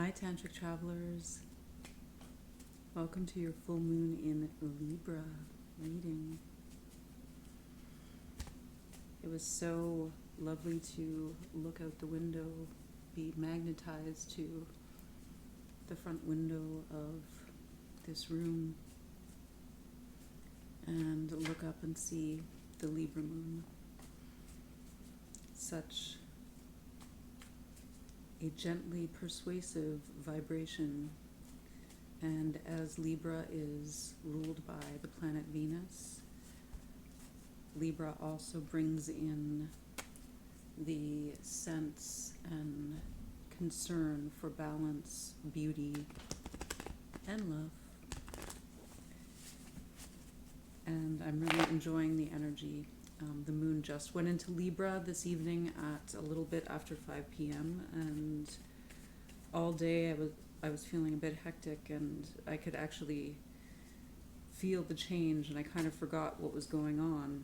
Hi, Tantric travelers. Welcome to your full moon in Libra reading. It was so lovely to look out the window, be magnetized to the front window of this room, and look up and see the Libra moon. Such a gently persuasive vibration, and as Libra is ruled by the planet Venus, Libra also brings in the sense and concern for balance, beauty, and love. And I'm really enjoying the energy. The moon just went into Libra this evening at a little bit after 5 p.m. and all day I was feeling a bit hectic, and I could actually feel the change, and I kind of forgot what was going on.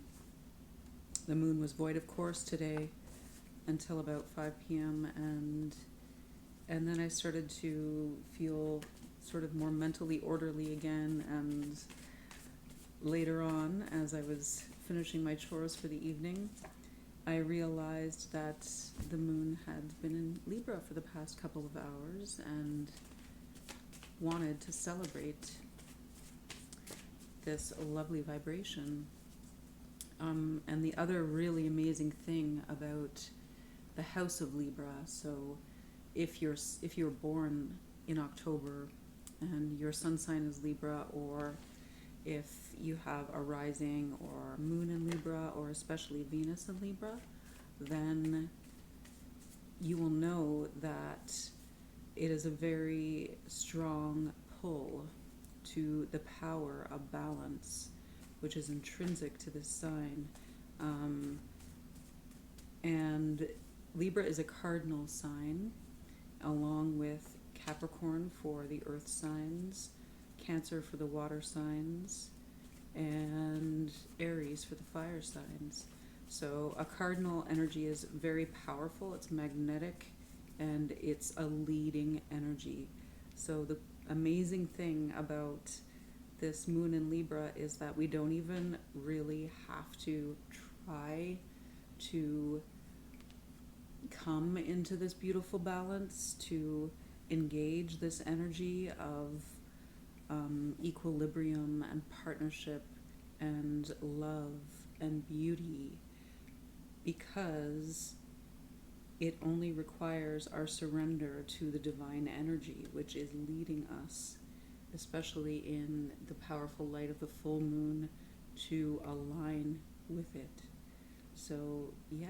The moon was void of course today until about 5 p.m. and then I started to feel sort of more mentally orderly again, and later on, as I was finishing my chores for the evening, I realized that the moon had been in Libra for the past couple of hours and wanted to celebrate this lovely vibration. And the other really amazing thing about the house of Libra, so if you're born in October and your sun sign is Libra, or if you have a rising or moon in Libra, or especially Venus in Libra, then you will know that it is a very strong pull to the power of balance, which is intrinsic to this sign. And Libra is a cardinal sign, along with Capricorn for the earth signs, Cancer for the water signs, and Aries for the fire signs. So a cardinal energy is very powerful, it's magnetic, and it's a leading energy. So the amazing thing about this moon in Libra is that we don't even really have to try to come into this beautiful balance, to engage this energy of equilibrium and partnership and love and beauty, because it only requires our surrender to the divine energy, which is leading us, especially in the powerful light of the full moon, to align with it. So yeah,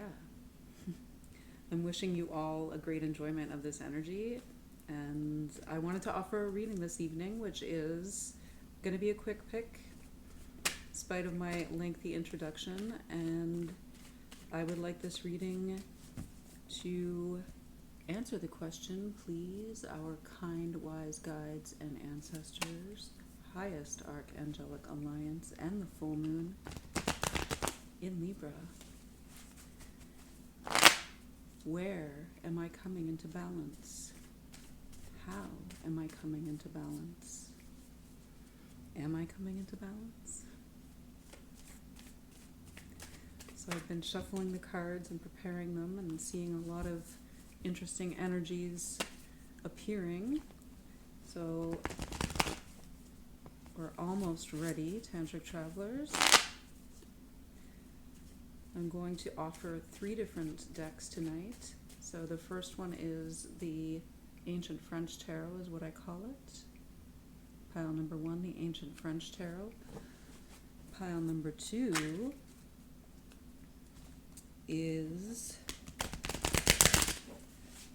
I'm wishing you all a great enjoyment of this energy. And I wanted to offer a reading this evening, which is going to be a quick pick, in spite of my lengthy introduction. And I would like this reading to answer the question, please, our kind, wise guides and ancestors, highest archangelic alliance, and the full moon in Libra. Where am I coming into balance? How am I coming into balance? Am I coming into balance? So I've been shuffling the cards and preparing them and seeing a lot of interesting energies appearing. So we're almost ready, Tantric travelers. I'm going to offer 3 different decks tonight. So the first one is the Ancient French Tarot, is what I call it. Pile number 1, the Ancient French Tarot. Pile number 2 is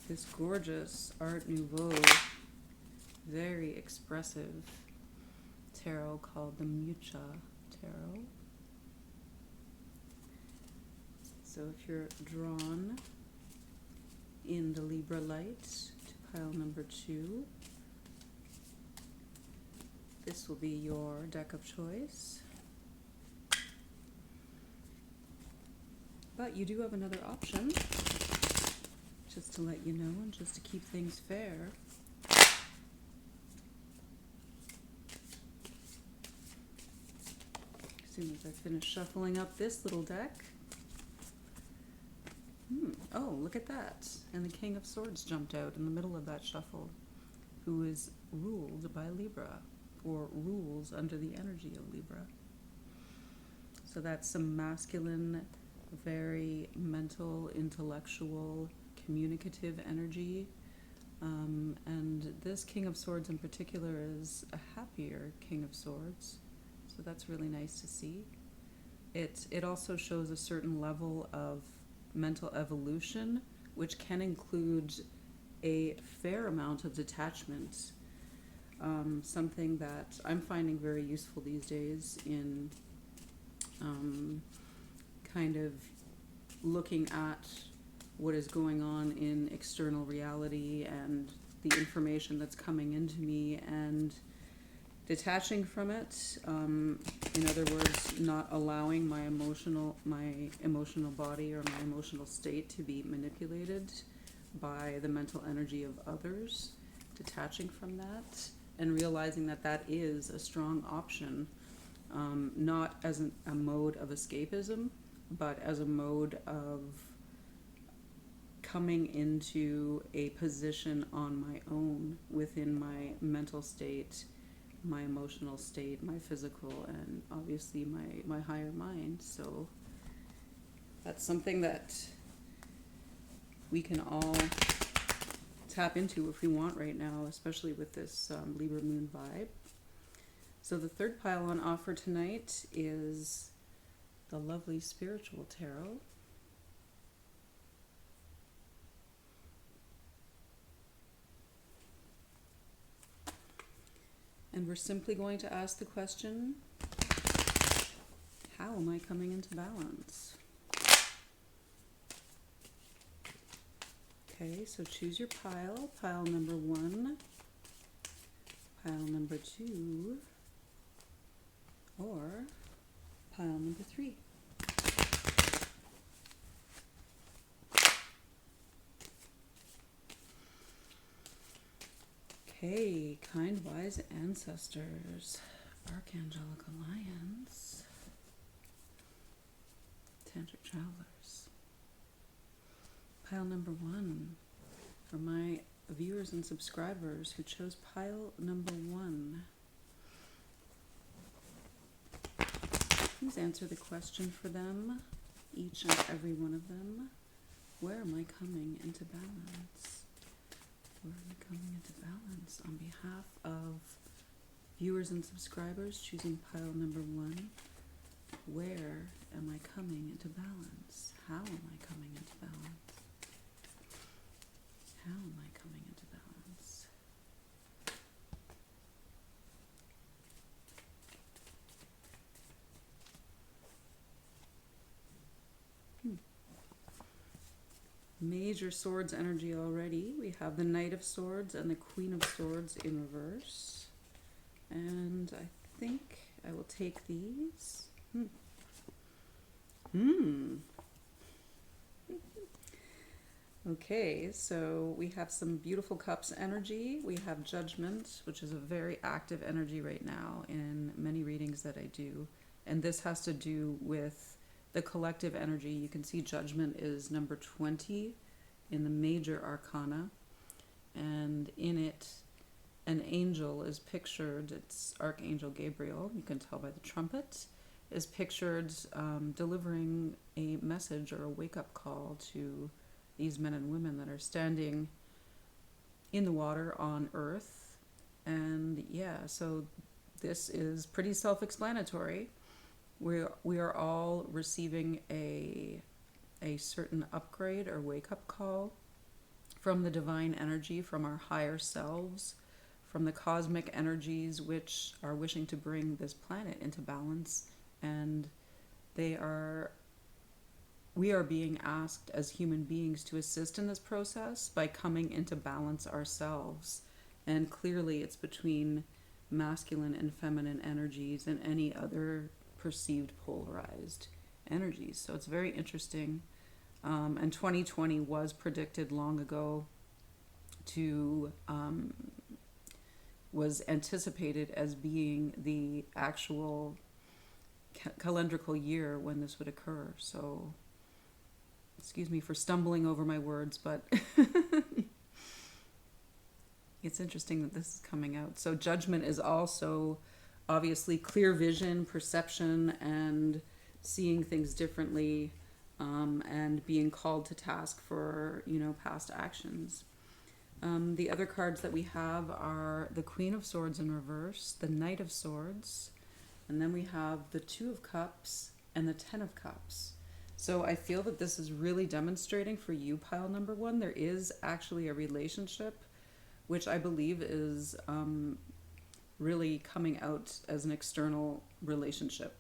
this gorgeous Art Nouveau, very expressive tarot called the Mucha Tarot. So if you're drawn in the Libra light to pile number 2, this will be your deck of choice. But you do have another option, just to let you know and just to keep things fair. soon as I finish shuffling up this little deck. Oh, look at that. And the King of Swords jumped out in the middle of that shuffle, who is ruled by Libra, or rules under the energy of Libra. So that's some masculine, very mental, intellectual, communicative energy. And this King of Swords in particular is a happier King of Swords. So that's really nice to see. It also shows a certain level of mental evolution, which can include a fair amount of detachment. Something that I'm finding very useful these days in kind of looking at what is going on in external reality and the information that's coming into me and detaching from it. In other words, not allowing my emotional body or my emotional state to be manipulated by the mental energy of others, detaching from that and realizing that that is a strong option, not as a mode of escapism, but as a mode of coming into a position on my own within my mental state, my emotional state, my physical, and obviously my higher mind. So that's something that we can all tap into if we want right now, especially with this Libra moon vibe. So the third pile on offer tonight is the lovely Spiritual Tarot. And we're simply going to ask the question, how am I coming into balance? Okay, so choose your pile. Pile number 1, pile number 2, or pile number 3. Okay, kind, wise ancestors, Archangelic Alliance, Tantric Travelers. Pile number 1 for my viewers and subscribers who chose pile number 1. Please answer the question for them, each and every one of them. Where am I coming into balance? Where am I coming into balance? On behalf of viewers and subscribers choosing pile number 1, where am I coming into balance? How am I coming into balance? How am I coming into balance? Major swords energy already. We have the Knight of Swords and the Queen of Swords in reverse. And I think I will take these. Okay, so we have some beautiful cups energy. We have Judgment, which is a very active energy right now in many readings that I do. And this has to do with the collective energy. You can see Judgment is number 20 in the major arcana. And in it, an angel is pictured. It's Archangel Gabriel, you can tell by the trumpet, is pictured delivering a message or a wake-up call to these men and women that are standing in the water on Earth. And yeah, so this is pretty self-explanatory. We are all receiving a certain upgrade or wake-up call from the divine energy, from our higher selves, from the cosmic energies which are wishing to bring this planet into balance. And we are being asked as human beings to assist in this process by coming into balance ourselves. And clearly it's between masculine and feminine energies and any other perceived polarized energies. So it's very interesting. And 2020 was predicted long ago to, was anticipated as being the actual calendrical year when this would occur. So, excuse me for stumbling over my words, but it's interesting that this is coming out. So judgment is also obviously clear vision, perception, and seeing things differently, and being called to task for, past actions. The other cards that we have are the Queen of Swords in reverse, the Knight of Swords, and then we have the Two of Cups and the Ten of Cups. So I feel that this is really demonstrating for you, pile number one, there is actually a relationship, which I believe is really coming out as an external relationship,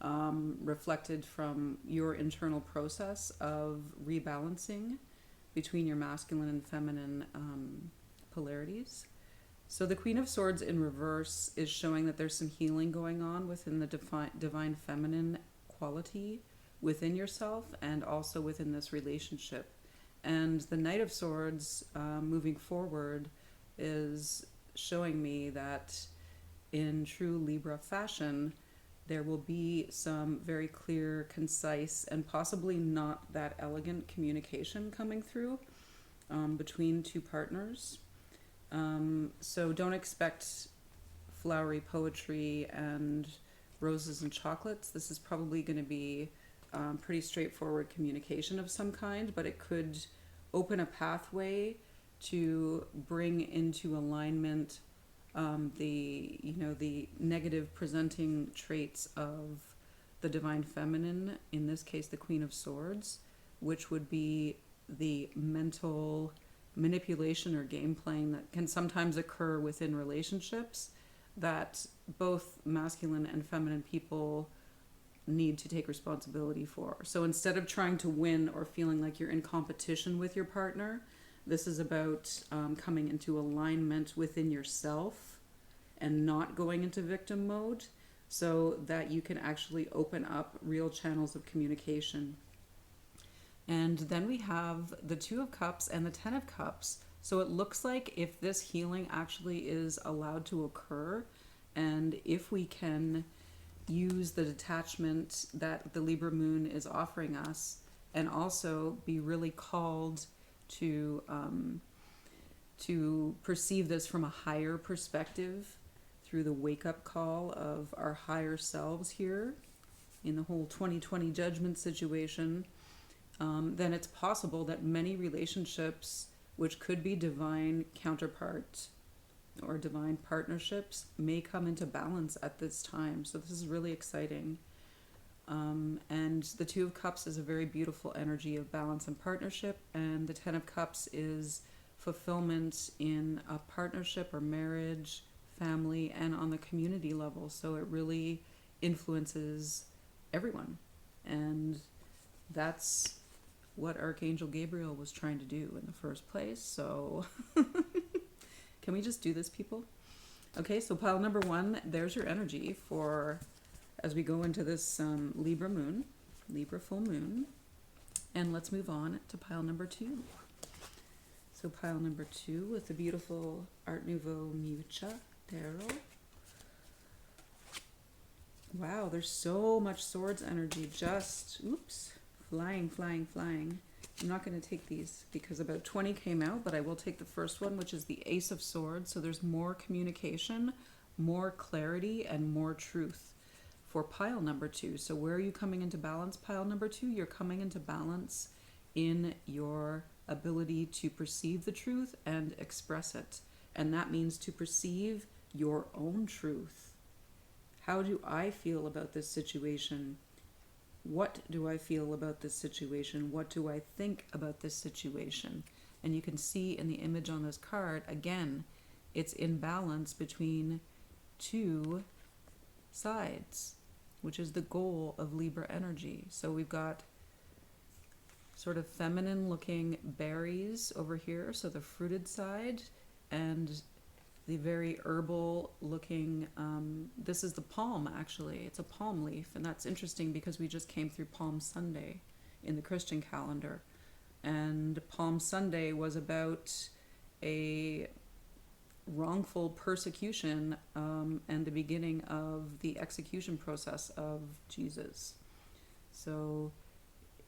reflected from your internal process of rebalancing between your masculine and feminine polarities. So the Queen of Swords in reverse is showing that there's some healing going on within the divine feminine quality within yourself and also within this relationship. And the Knight of Swords, moving forward, is showing me that in true Libra fashion, there will be some very clear, concise, and possibly not that elegant communication coming through between two partners. So don't expect flowery poetry and roses and chocolates. This is probably going to be pretty straightforward communication of some kind, but it could open a pathway to bring into alignment the negative presenting traits of the divine feminine, in this case the Queen of Swords, which would be the mental manipulation or game playing that can sometimes occur within relationships that both masculine and feminine people need to take responsibility for. So instead of trying to win or feeling like you're in competition with your partner, this is about coming into alignment within yourself and not going into victim mode so that you can actually open up real channels of communication. And then we have the Two of Cups and the Ten of Cups. So it looks like if this healing actually is allowed to occur, and if we can use the detachment that the Libra moon is offering us, and also be really called to perceive this from a higher perspective through the wake-up call of our higher selves here in the whole 2020 judgment situation, then it's possible that many relationships, which could be divine counterparts or divine partnerships, may come into balance at this time. So this is really exciting. And the Two of Cups is a very beautiful energy of balance and partnership, and the Ten of Cups is fulfillment in a partnership or marriage, family, and on the community level. So it really influences everyone, and that's what Archangel Gabriel was trying to do in the first place. So can we just do this, people? Okay, so pile number one, there's your energy for as we go into this Libra moon, Libra full moon. And let's move on to pile number two. So pile number two with the beautiful Art Nouveau Mucha Tarot. Wow, there's so much swords energy, just, oops, flying. I'm not going to take these because about 20 came out, but I will take the first one, which is the Ace of Swords. So there's more communication, more clarity, and more truth for pile number two. So where are you coming into balance, pile number two? You're coming into balance in your ability to perceive the truth and express it. And that means to perceive your own truth. How do I feel about this situation? What do I feel about this situation? What do I think about this situation? And you can see in the image on this card, again, it's in balance between two sides, which is the goal of Libra energy. So we've got sort of feminine looking berries over here, so the fruited side, and the very herbal looking, this is the palm actually, it's a palm leaf, and that's interesting because we just came through Palm Sunday in the Christian calendar, and Palm Sunday was about a wrongful persecution and the beginning of the execution process of Jesus. So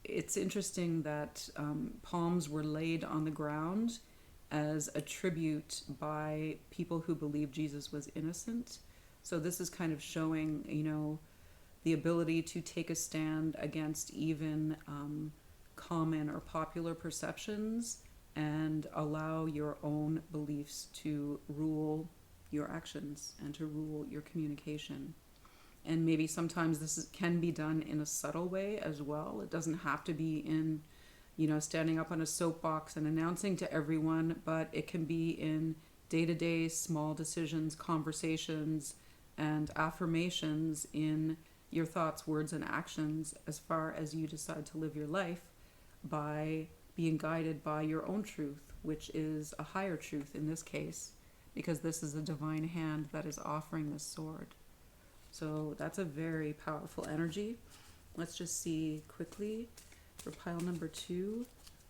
it's interesting that palms were laid on the ground as a tribute by people who believed Jesus was innocent. So this is kind of showing, the ability to take a stand against even common or popular perceptions and allow your own beliefs to rule your actions and to rule your communication. And maybe sometimes can be done in a subtle way as well. It doesn't have to be in, standing up on a soapbox and announcing to everyone, but it can be in day-to-day small decisions, conversations, and affirmations in your thoughts, words, and actions as far as you decide to live your life by being guided by your own truth, which is a higher truth in this case, because this is a divine hand that is offering this sword. So that's a very powerful energy. Let's just see quickly for pile number 2.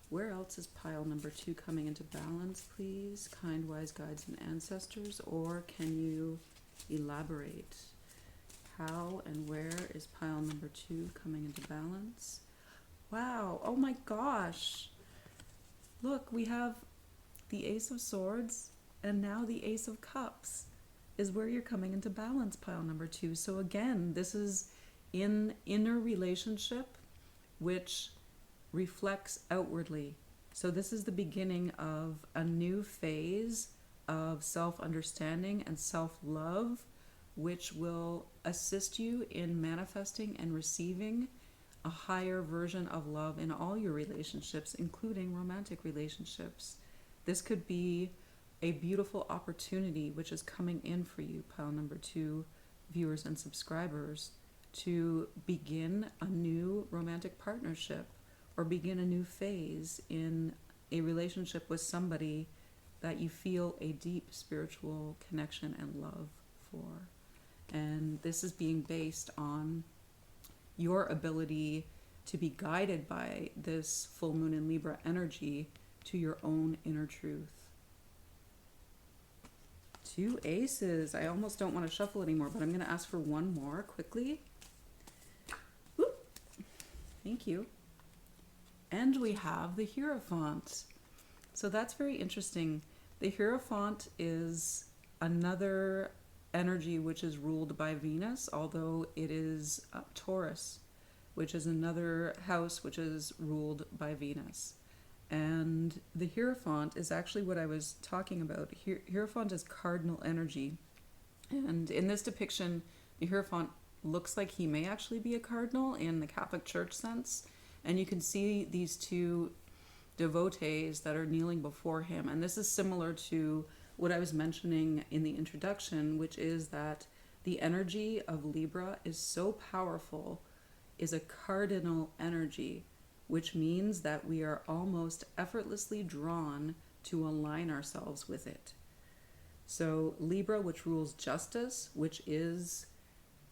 Where else is pile number 2 coming into balance, please? Kind, wise guides, and ancestors. Or can you elaborate? How and where is pile number 2 coming into balance? Wow. Oh my gosh. Look, we have the Ace of Swords and now the Ace of Cups is where you're coming into balance, pile number 2. So again, this is in inner relationship, which reflects outwardly. So this is the beginning of a new phase of self-understanding and self-love, which will assist you in manifesting and receiving a higher version of love in all your relationships, including romantic relationships. This could be a beautiful opportunity which is coming in for you, pile number 2 viewers and subscribers, to begin a new romantic partnership or begin a new phase in a relationship with somebody that you feel a deep spiritual connection and love for. And this is being based on your ability to be guided by this full moon in Libra energy to your own inner truth. 2 aces. I almost don't want to shuffle anymore, but I'm going to ask for one more quickly. Whoop. Thank you. And we have the Hierophant. So that's very interesting. The Hierophant is another energy which is ruled by Venus, although it is Taurus, which is another house which is ruled by Venus. And the Hierophant is actually what I was talking about. Hierophant is cardinal energy. And in this depiction, the Hierophant looks like he may actually be a cardinal in the Catholic Church sense. And you can see these 2 devotees that are kneeling before him. And this is similar to what I was mentioning in the introduction, which is that the energy of Libra is so powerful, is a cardinal energy, which means that we are almost effortlessly drawn to align ourselves with it. So Libra, which rules justice,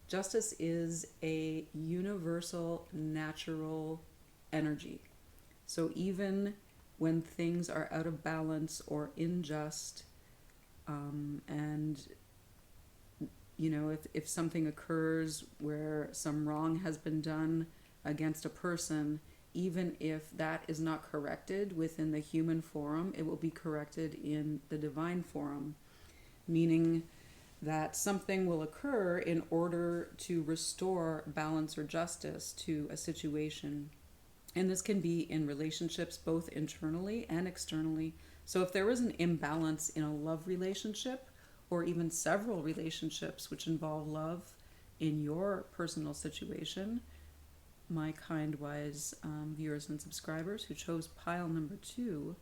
justice is a universal, natural energy. So even when things are out of balance or unjust, and if something occurs where some wrong has been done against a person, even if that is not corrected within the human forum, it will be corrected in the divine forum, meaning that something will occur in order to restore balance or justice to a situation. And this can be in relationships both internally and externally. So if there was an imbalance in a love relationship, or even several relationships which involve love in your personal situation, my kind, wise viewers and subscribers who chose pile number 2,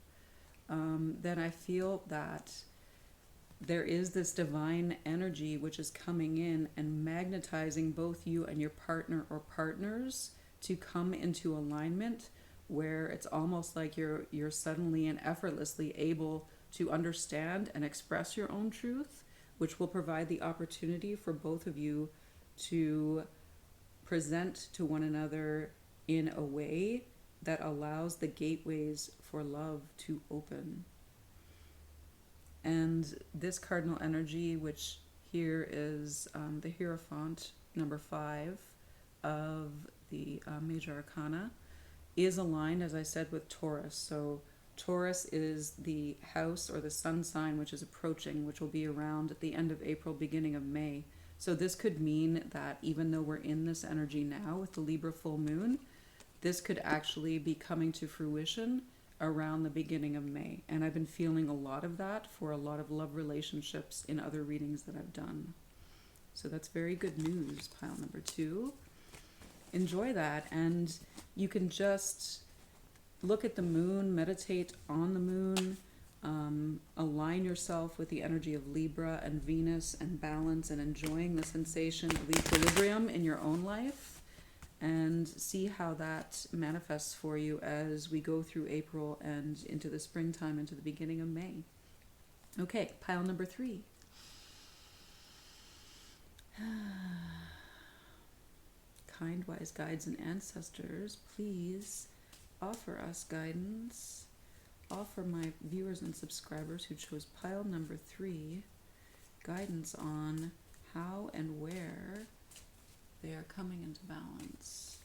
then I feel that there is this divine energy which is coming in and magnetizing both you and your partner or partners to come into alignment, where it's almost like you're suddenly and effortlessly able to understand and express your own truth, which will provide the opportunity for both of you to present to one another in a way that allows the gateways for love to open. And this cardinal energy, which here is the Hierophant, number 5 of the Major Arcana, is aligned, as I said, with Taurus. So Taurus is the house or the sun sign which is approaching, which will be around at the end of April, beginning of May. So this could mean that even though we're in this energy now with the Libra full moon, this could actually be coming to fruition around the beginning of May. And I've been feeling a lot of that for a lot of love relationships in other readings that I've done. So that's very good news, pile number 2. Enjoy that, and you can just look at the moon, meditate on the moon, align yourself with the energy of Libra and Venus and balance, and enjoying the sensation of equilibrium in your own life, and see how that manifests for you as we go through April and into the springtime, into the beginning of May. Okay, pile number 3. Kind, wise guides and ancestors, please offer us guidance. Offer my viewers and subscribers who chose pile number 3 guidance on how and where they are coming into balance.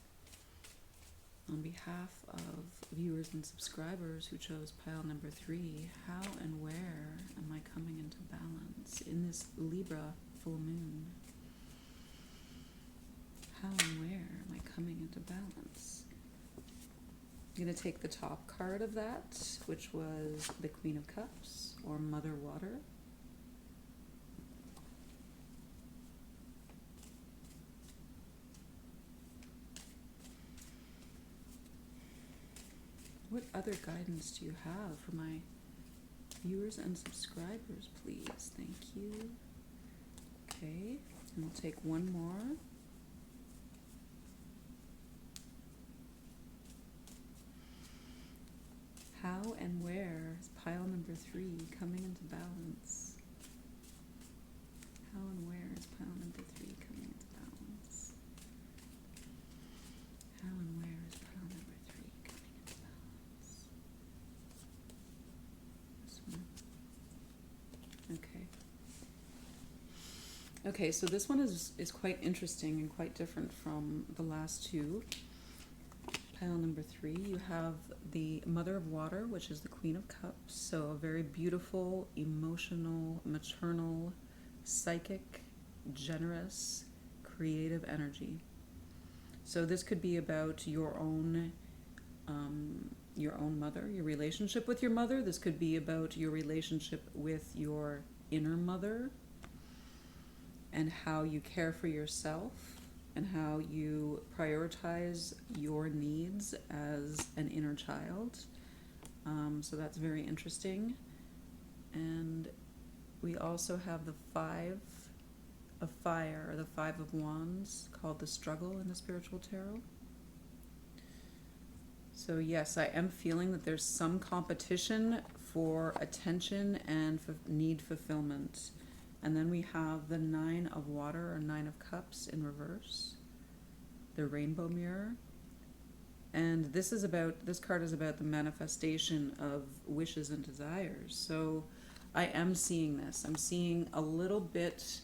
On behalf of viewers and subscribers who chose pile number 3, how and where am I coming into balance in this Libra full moon? How and where am I coming into balance? I'm going to take the top card of that, which was the Queen of Cups, or Mother Water. What other guidance do you have for my viewers and subscribers, please? Thank you. Okay, and we'll take one more. How and where is pile number 3 coming into balance? How and where is pile number 3 coming into balance? How and where is pile number 3 coming into balance? This one. Okay. Okay, so this one is quite interesting and quite different from the last two. Pile number 3, you have the Mother of Water, which is the Queen of Cups. So a very beautiful, emotional, maternal, psychic, generous, creative energy. So this could be about your own mother, your relationship with your mother. This could be about your relationship with your inner mother and how you care for yourself, and how you prioritize your needs as an inner child. So that's very interesting. And we also have the 5 of Fire, or the 5 of Wands, called the Struggle in the Spiritual Tarot. So yes, I am feeling that there's some competition for attention and need fulfillment. And then we have the 9 of Water, or 9 of Cups, in reverse, the Rainbow Mirror. And this card is about the manifestation of wishes and desires. So I am seeing this. I'm seeing a little bit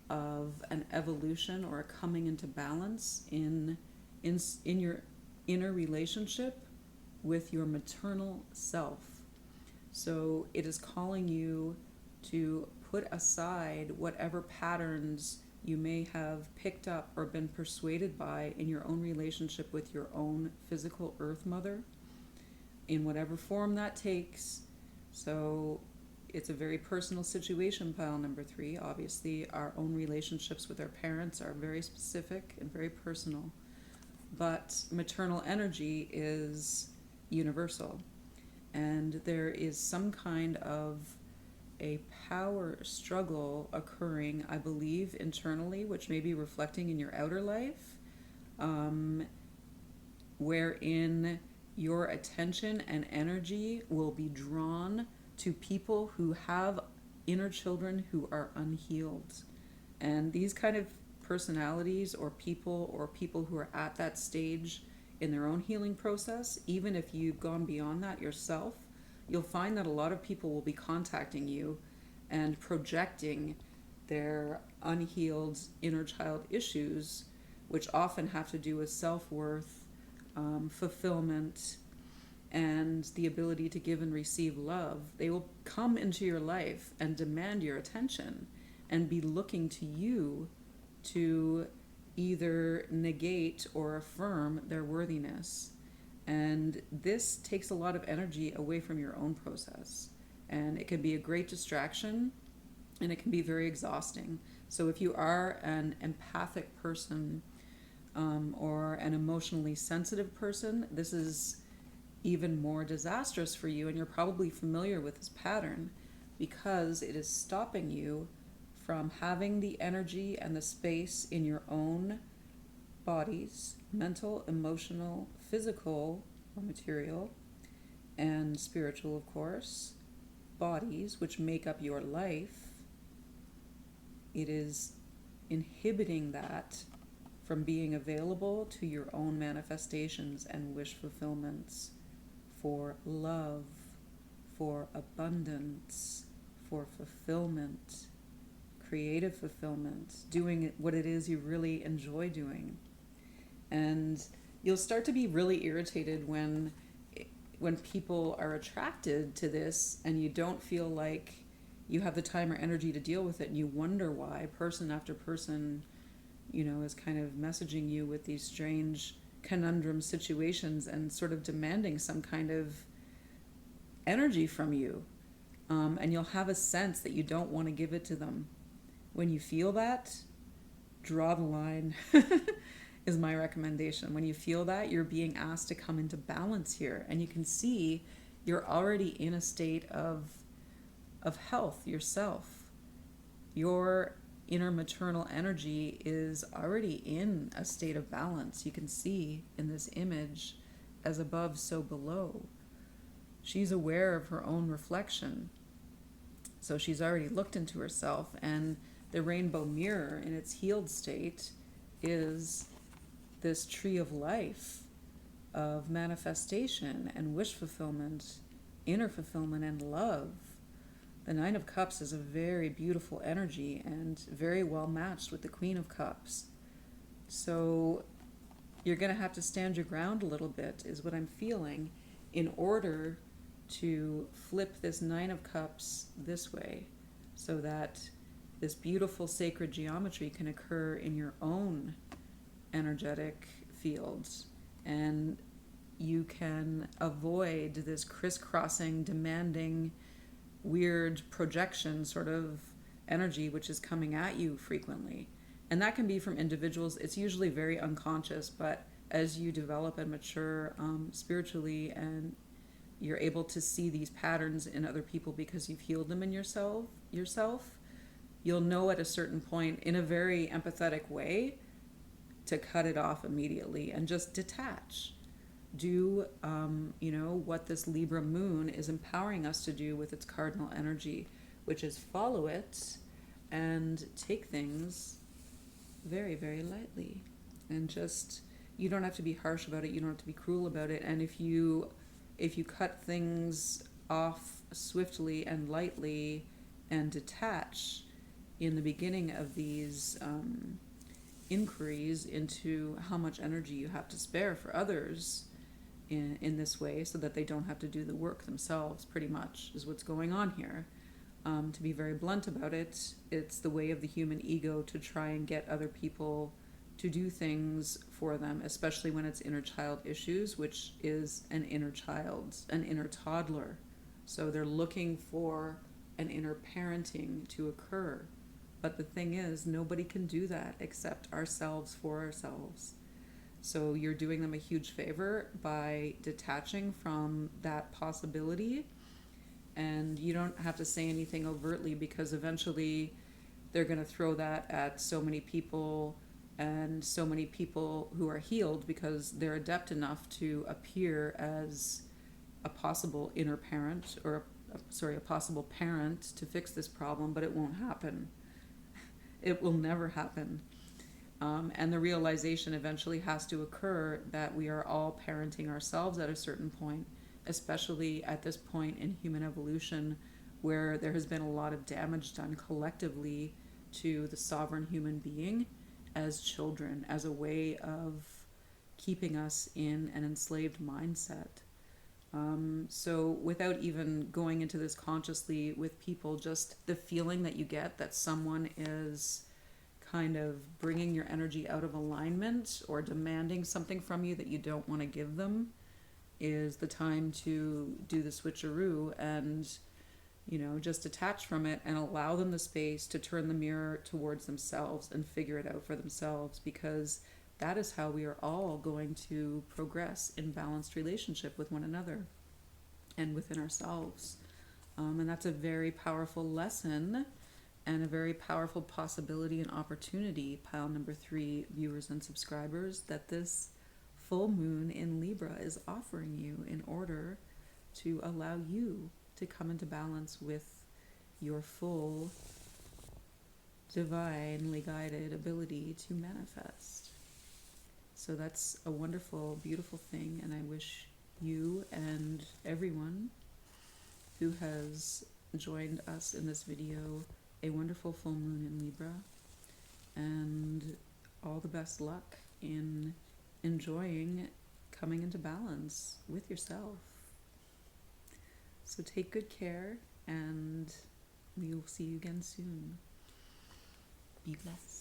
of an evolution or a coming into balance in your inner relationship with your maternal self. So it is calling you to put aside whatever patterns you may have picked up or been persuaded by in your own relationship with your own physical Earth Mother, in whatever form that takes. So it's a very personal situation, pile number 3. Obviously, our own relationships with our parents are very specific and very personal, but maternal energy is universal, and there is some kind of a power struggle occurring, I believe, internally, which may be reflecting in your outer life, wherein your attention and energy will be drawn to people who have inner children who are unhealed. And these kind of personalities or people who are at that stage in their own healing process, even if you've gone beyond that yourself, you'll find that a lot of people will be contacting you and projecting their unhealed inner child issues, which often have to do with self-worth, fulfillment, and the ability to give and receive love. They will come into your life and demand your attention and be looking to you to either negate or affirm their worthiness. And this takes a lot of energy away from your own process. And it can be a great distraction, and it can be very exhausting. So if you are an empathic person, or an emotionally sensitive person, this is even more disastrous for you, and you're probably familiar with this pattern because it is stopping you from having the energy and the space in your own bodies, mental, emotional, physical, or material, and spiritual, of course, bodies, which make up your life. It is inhibiting that from being available to your own manifestations and wish fulfillments for love, for abundance, for fulfillment, creative fulfillment, doing what it is you really enjoy doing. And you'll start to be really irritated when people are attracted to this and you don't feel like you have the time or energy to deal with it, and you wonder why person after person, is kind of messaging you with these strange conundrum situations and sort of demanding some kind of energy from you. And you'll have a sense that you don't want to give it to them. When you feel that, draw the line is my recommendation. When you feel that, you're being asked to come into balance here. And you can see you're already in a state of health yourself. Your inner maternal energy is already in a state of balance. You can see in this image, as above, so below. She's aware of her own reflection. So she's already looked into herself, and the rainbow mirror in its healed state is this tree of life, of manifestation and wish fulfillment, inner fulfillment and love. The Nine of Cups is a very beautiful energy and very well matched with the Queen of Cups. So you're going to have to stand your ground a little bit, is what I'm feeling, in order to flip this Nine of Cups this way, so that this beautiful sacred geometry can occur in your own energetic fields, and you can avoid this crisscrossing, demanding, weird projection sort of energy which is coming at you frequently. And that can be from individuals. It's usually very unconscious, but as you develop and mature spiritually, and you're able to see these patterns in other people because you've healed them in yourself, you'll know at a certain point, in a very empathetic way, to cut it off immediately and just detach. Do what this Libra moon is empowering us to do with its cardinal energy, which is follow it and take things very, very lightly. And just, you don't have to be harsh about it, you don't have to be cruel about it. And if you cut things off swiftly and lightly and detach in the beginning of these inquiries into how much energy you have to spare for others in this way, so that they don't have to do the work themselves, pretty much is what's going on here. To be very blunt about it, it's the way of the human ego to try and get other people to do things for them, especially when it's inner child issues, which is an inner child, an inner toddler. So they're looking for an inner parenting to occur. But the thing is, nobody can do that except ourselves for ourselves. So you're doing them a huge favor by detaching from that possibility. And you don't have to say anything overtly, because eventually they're going to throw that at so many people, and so many people who are healed because they're adept enough to appear as a possible inner parent, or a possible parent to fix this problem, but it won't happen. It will never happen. And the realization eventually has to occur that we are all parenting ourselves at a certain point, especially at this point in human evolution where there has been a lot of damage done collectively to the sovereign human being as children, as a way of keeping us in an enslaved mindset. So without even going into this consciously with people, just the feeling that you get that someone is kind of bringing your energy out of alignment or demanding something from you that you don't want to give them is the time to do the switcheroo and, you know, just detach from it and allow them the space to turn the mirror towards themselves and figure it out for themselves, because that is how we are all going to progress in balanced relationship with one another and within ourselves. And that's a very powerful lesson and a very powerful possibility and opportunity, pile number 3 viewers and subscribers, that this full moon in Libra is offering you in order to allow you to come into balance with your full divinely guided ability to manifest. So that's a wonderful, beautiful thing, and I wish you and everyone who has joined us in this video a wonderful full moon in Libra, and all the best luck in enjoying coming into balance with yourself. So take good care, and we will see you again soon. Be blessed.